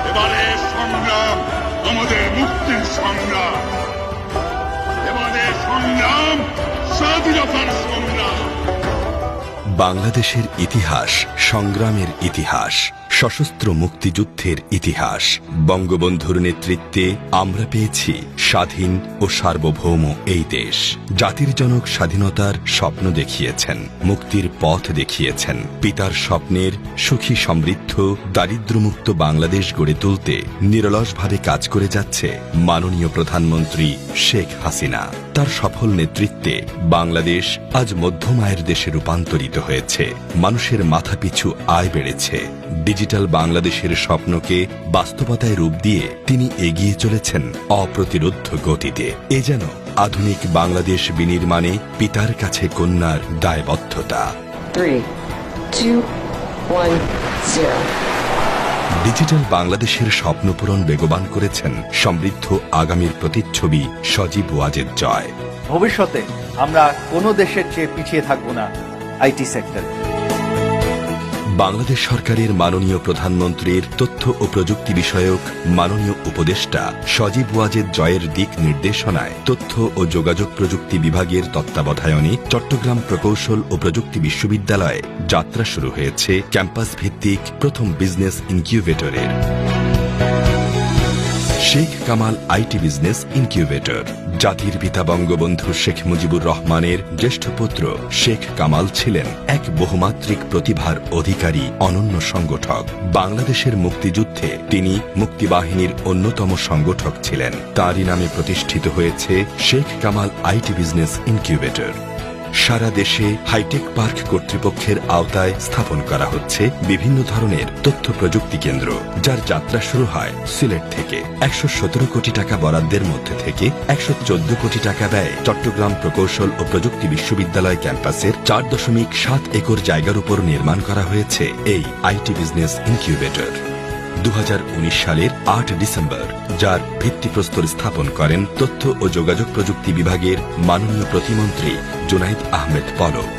এবারে সংগ্রাম আমাদের মুক্তির সংগ্রাম, এবারে সংগ্রাম স্বাধীনতার সংগ্রাম। বাংলাদেশের ইতিহাস সংগ্রামের ইতিহাস, সশস্ত্র মুক্তিযুদ্ধের ইতিহাস। বঙ্গবন্ধুর নেতৃত্বে আমরা পেয়েছি স্বাধীন ও সার্বভৌম এই দেশ। জাতির জনক স্বাধীনতার স্বপ্ন দেখিয়েছেন, মুক্তির পথ দেখিয়েছেন। পিতার স্বপ্নের সুখী সমৃদ্ধ দারিদ্র্যমুক্ত বাংলাদেশ গড়ে তুলতে নিরলসভাবে কাজ করে যাচ্ছে মাননীয় প্রধানমন্ত্রী শেখ হাসিনা। তার সফল নেতৃত্বে বাংলাদেশ আজ মধ্যম আয়ের দেশে রূপান্তরিত হয়েছে। মানুষের মাথাপিছু আয় বেড়েছে। ডিজিটাল বাংলাদেশের স্বপ্নকে বাস্তবতায় রূপ দিয়ে তিনি এগিয়ে চলেছেন অপ্রতিরোধ গতিতে। এ যেন আধুনিক বাংলাদেশ বিনির্মাণে পিতার কাছে কন্যার দায়বদ্ধতা। 3, 2, 1, 0। ডিজিটাল বাংলাদেশের স্বপ্নপূরণ বেগবান করেছেন সমৃদ্ধ আগামীর প্রতিচ্ছবি সজীব ওয়াজেদ জয়। ভবিষ্যতে আমরা কোনো দেশের চেয়ে পিছিয়ে থাকব না আইটি সেক্টরে। বাংলাদেশ সরকারের মাননীয় প্রধানমন্ত্রীর তথ্য ও প্রযুক্তি বিষয়ক মাননীয় উপদেষ্টা সজীব ওয়াজেদ জয়ের দিক নির্দেশনায় তথ্য ও যোগাযোগ প্রযুক্তি বিভাগের তত্ত্বাবধায়নে চট্টগ্রাম প্রকৌশল ও প্রযুক্তি বিশ্ববিদ্যালয়ে যাত্রা শুরু হয়েছে ক্যাম্পাস ভিত্তিক প্রথম বিজনেস ইনকিউবেটরের। Sheikh Kamal IT business incubator. জাতির পিতা বঙ্গবন্ধু শেখ মুজিবুর রহমানের জ্যেষ্ঠ পুত্র শেখ কামাল ছিলেন এক বহুমাত্রিক প্রতিভার অধিকারী অনন্য সংগঠক। বাংলাদেশের মুক্তিযুদ্ধে তিনি মুক্তিবাহিনীর অন্যতম সংগঠক ছিলেন। তাঁরই নামে প্রতিষ্ঠিত হয়েছে Sheikh Kamal IT business incubator. সারা দেশে হাইটেক পার্ক কর্তৃপক্ষের আওতায় স্থাপন করা হচ্ছে বিভিন্ন ধরনের তথ্য প্রযুক্তি কেন্দ্র, যার যাত্রা শুরু হয় সিলেট থেকে। ১১৭ কোটি টাকা বরাদ্দের মধ্যে থেকে ১১৪ কোটি টাকা ব্যয়ে চট্টগ্রাম প্রকৌশল ও প্রযুক্তি বিশ্ববিদ্যালয় ক্যাম্পাসের ৪.৭ একর জায়গার উপর নির্মাণ করা হয়েছে এই আইটি বিজনেস ইনকিউবেটর। ২০১৯ সালের ৮ ডিসেম্বর যার ভিত্তিপ্রস্তর স্থাপন করেন তথ্য ও যোগাযোগ প্রযুক্তি বিভাগের মাননীয় প্রতিমন্ত্রী জুনাইদ আহমেদ পলক,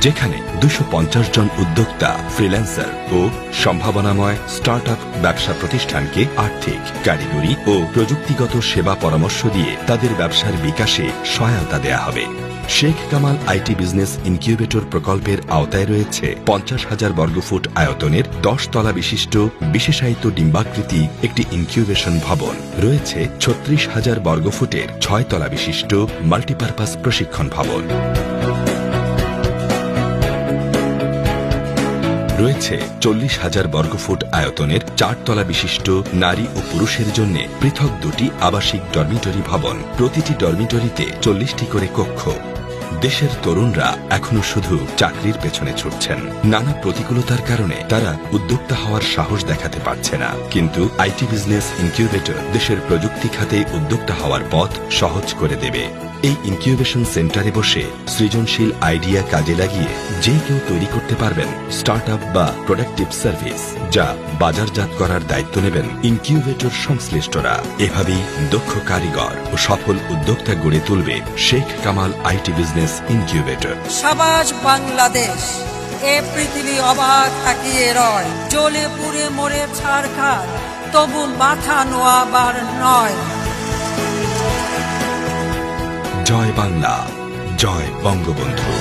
যেখানে ২৫০ জন উদ্যোক্তা, ফ্রিল্যান্সার ও সম্ভাবনাময় স্টার্টআপ ব্যবসা প্রতিষ্ঠানকে আর্থিক, কারিগরি ও প্রযুক্তিগত সেবা পরামর্শ দিয়ে তাদের ব্যবসার বিকাশে সহায়তা দেয়া হবে। Sheikh Kamal IT business incubator প্রকল্পের আওতায় রয়েছে ৫০,০০০ বর্গফুট আয়তনের ১০ তলা বিশিষ্ট বিশেষায়িত ডিম্বাকৃতি একটি ইনকিউবেশন ভবন। রয়েছে ৩৬,০০০ বর্গফুটের ৬ তলা বিশিষ্ট মাল্টিপারপাস প্রশিক্ষণ ভবন। রয়েছে ৪০,০০০ বর্গফুট আয়তনের ৪ তলা বিশিষ্ট নারী ও পুরুষের জন্য পৃথক ২টি আবাসিক ডরমিটরি ভবন। প্রতিটি ডরমিটরিতে ৪০টি করে কক্ষ। দেশের তরুণরা এখনো শুধু চাকরির পেছনে ছুটছেন। নানা প্রতিকূলতার কারণে তারা উদ্যোক্তা হওয়ার সাহস দেখাতে পারছে না, কিন্তু আইটি বিজনেস ইনকিউবেটর দেশের প্রযুক্তি খাতে উদ্যোক্তা হওয়ার পথ সহজ করে দেবে। এই ইনকিউবেশন সেন্টারে বসে সৃজনশীল আইডিয়া কাজে লাগিয়ে যে কেউ তৈরি করতে পারবেন স্টার্টআপ বা প্রোডাক্টিভ সার্ভিস, যা বাজারজাত করার দায়িত্ব নেবেন ইনকিউবেটর সংশ্লিষ্টরা। এভাবেই দক্ষ কারিগর ও সফল উদ্যোক্তা গড়ে তুলবে Sheikh Kamal IT business incubator. সাবাস বাংলাদেশ, এ পৃথিবী অবাক তাকিয়ে রয়, জ্বলে পুড়ে মরে ছারখার, তবু মাথা নোয়াবার নয়। জয় বাংলা, জয় বঙ্গবন্ধু।